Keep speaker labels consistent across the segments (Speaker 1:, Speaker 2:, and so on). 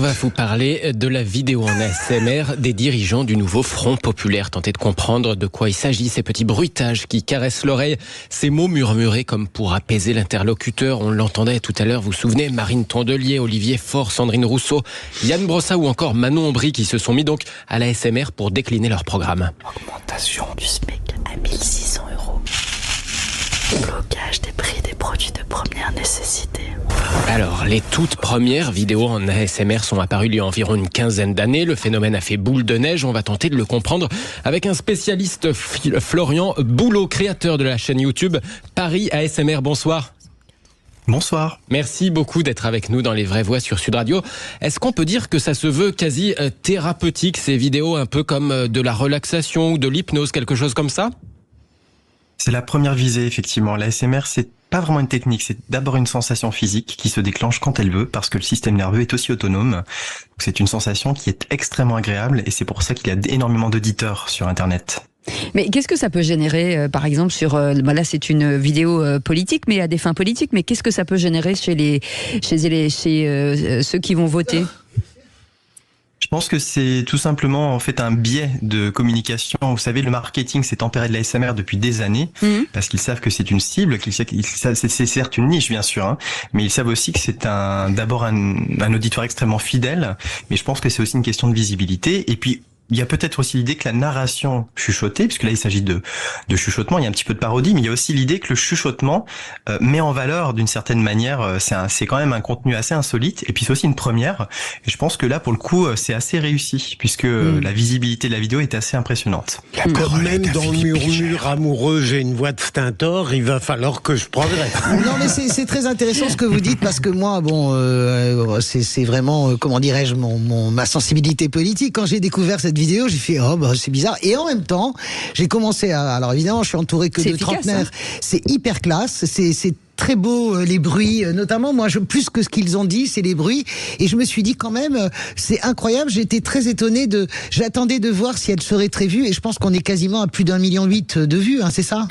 Speaker 1: va vous parler de la vidéo en ASMR des dirigeants du nouveau Front Populaire. Tentez de comprendre de quoi il s'agit, ces petits bruitages qui caressent l'oreille, ces mots murmurés comme pour apaiser l'interlocuteur. On l'entendait tout à l'heure, vous vous souvenez, Marine Tondelier, Olivier Faure, Sandrine Rousseau, Yann Brossa ou encore Manon Aubry qui se sont mis donc à la ASMR pour décliner leur programme.
Speaker 2: Augmentation du SMIC à 1 600 €. Blocage des prix des produits de première nécessité.
Speaker 1: Alors, les toutes premières vidéos en ASMR sont apparues il y a environ une quinzaine d'années. Le phénomène a fait boule de neige. On va tenter de le comprendre avec un spécialiste, Florian Boulot, créateur de la chaîne YouTube Paris ASMR. Bonsoir.
Speaker 3: Bonsoir.
Speaker 1: Merci beaucoup d'être avec nous dans Les Vraies Voix sur Sud Radio. Est-ce qu'on peut dire que ça se veut quasi thérapeutique, ces vidéos, un peu comme de la relaxation ou de l'hypnose, quelque chose comme ça ?
Speaker 3: C'est la première visée, effectivement. L'ASMR, c'est pas vraiment une technique, c'est d'abord une sensation physique qui se déclenche quand elle veut, parce que le système nerveux est aussi autonome. Donc, c'est une sensation qui est extrêmement agréable, et c'est pour ça qu'il y a énormément d'auditeurs sur Internet.
Speaker 4: Mais qu'est-ce que ça peut générer, par exemple, sur... là, c'est une vidéo politique, mais à des fins politiques, mais qu'est-ce que ça peut générer chez ceux qui vont voter ?
Speaker 3: Je pense que c'est tout simplement en fait un biais de communication. Vous savez, le marketing s'est emparé de l'ASMR depuis des années parce qu'ils savent que c'est une cible, c'est certes une niche bien sûr, hein, mais ils savent aussi que c'est d'abord un auditoire extrêmement fidèle. Mais je pense que c'est aussi une question de visibilité. Et puis il y a peut-être aussi l'idée que la narration chuchotée, puisque là il s'agit de chuchotement, il y a un petit peu de parodie, mais il y a aussi l'idée que le chuchotement met en valeur d'une certaine manière, c'est quand même un contenu assez insolite, et puis c'est aussi une première, et je pense que là pour le coup c'est assez réussi, puisque la visibilité de la vidéo est assez impressionnante.
Speaker 5: Comme même dans le murmure amoureux, j'ai une voix de stentor, il va falloir que je progresse.
Speaker 6: Non mais c'est très intéressant ce que vous dites, parce que moi, c'est vraiment, comment dirais-je, ma sensibilité politique. Quand j'ai découvert cette vidéo, j'ai fait c'est bizarre, et en même temps j'ai commencé alors évidemment je suis entouré que de trentenaires, c'est hyper classe, c'est très beau, les bruits, notamment moi plus que ce qu'ils ont dit, c'est les bruits, et je me suis dit quand même c'est incroyable, j'étais très étonné j'attendais de voir si elle serait très vue, et je pense qu'on est quasiment à plus d'1,8 million de vues, hein, c'est ça ?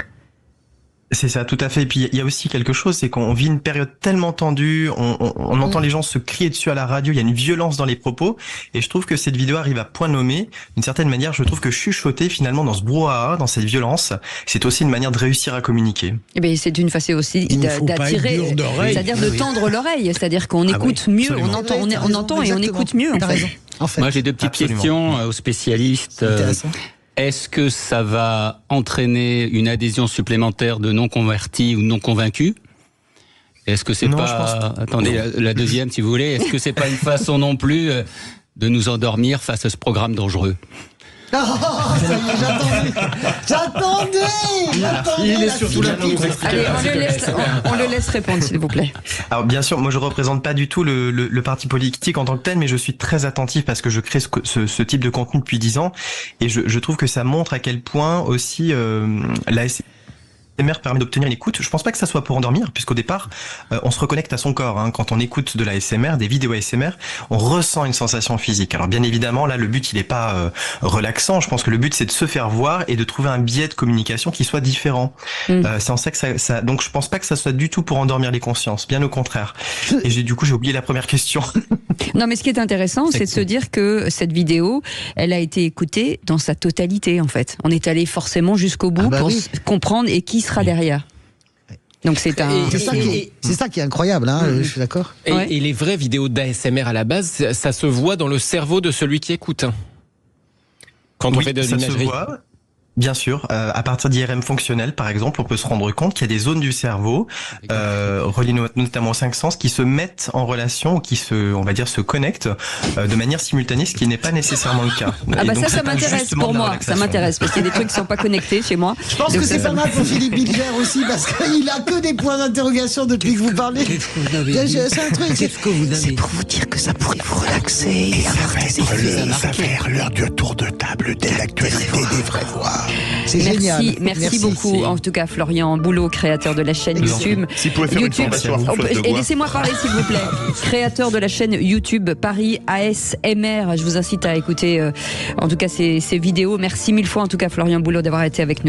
Speaker 3: C'est ça, tout à fait. Et puis il y a aussi quelque chose, c'est qu'on vit une période tellement tendue, on entend les gens se crier dessus à la radio, il y a une violence dans les propos, et je trouve que cette vidéo arrive à point nommé. D'une certaine manière, je trouve que chuchoter finalement dans ce brouhaha, dans cette violence, c'est aussi une manière de réussir à communiquer.
Speaker 4: Eh bien, c'est une façon aussi d'attirer, c'est-à-dire de tendre l'oreille, c'est-à-dire qu'on écoute mieux, on entend et on écoute mieux.
Speaker 1: En fait. Moi j'ai deux petites questions aux spécialistes. Est-ce que ça va entraîner une adhésion supplémentaire de non-convertis ou non-convaincus ? Est-ce que c'est Attendez, la deuxième, si vous voulez. Est-ce que c'est pas une façon non plus de nous endormir face à ce programme dangereux ?
Speaker 6: J'attendais.
Speaker 3: Il est surtout là pour nous expliquer.
Speaker 4: Allez, on le laisse répondre, s'il vous plaît.
Speaker 3: Alors bien sûr, moi je représente pas du tout le parti politique en tant que tel, mais je suis très attentif parce que je crée ce type de contenu depuis 10 ans, et je trouve que ça montre à quel point aussi l'ASMR permet d'obtenir une écoute. Je pense pas que ça soit pour endormir, puisqu'au départ, on se reconnecte à son corps. Hein. Quand on écoute de la ASMR, des vidéos ASMR, on ressent une sensation physique. Alors bien évidemment, là, le but, il est pas relaxant. Je pense que le but, c'est de se faire voir et de trouver un biais de communication qui soit différent. C'est en ça que ça... Donc je pense pas que ça soit du tout pour endormir les consciences. Bien au contraire. Et j'ai oublié la première question.
Speaker 4: Non, mais ce qui est intéressant, c'est de se dire que cette vidéo, elle a été écoutée dans sa totalité, en fait. On est allé forcément jusqu'au bout pour comprendre et qui sera derrière. Donc c'est
Speaker 6: ça qui est incroyable, hein, je suis d'accord.
Speaker 1: Et les vraies vidéos d'ASMR à la base, ça se voit dans le cerveau de celui qui écoute. Quand on fait de l'imagerie.
Speaker 3: Bien sûr, à partir d'IRM fonctionnel, par exemple, on peut se rendre compte qu'il y a des zones du cerveau, reliées notamment aux 5 sens, qui se mettent en relation, ou qui se connectent de manière simultanée, ce qui n'est pas nécessairement le cas.
Speaker 4: Ça m'intéresse pour moi, ça m'intéresse, parce qu'il y a des trucs qui ne sont pas connectés chez moi.
Speaker 6: Je pense que c'est pas mal pour Philippe Bilger aussi, parce qu'il a que des points d'interrogation depuis que vous parlez. C'est un truc, c'est pour vous dire que ça pourrait vous relaxer.
Speaker 5: Et ça va être l'heure du tour de table de l'actualité des vraies voix.
Speaker 6: C'est génial.
Speaker 4: Merci beaucoup, en tout cas, Florian Boulot, créateur de la chaîne YouTube.
Speaker 7: Si vous pouvez faire une formation à Françoise de
Speaker 4: Et laissez-moi parler, s'il vous plaît. Créateur de la chaîne YouTube Paris ASMR. Je vous incite à écouter, en tout cas, ces vidéos. Merci mille fois, en tout cas, Florian Boulot, d'avoir été avec nous.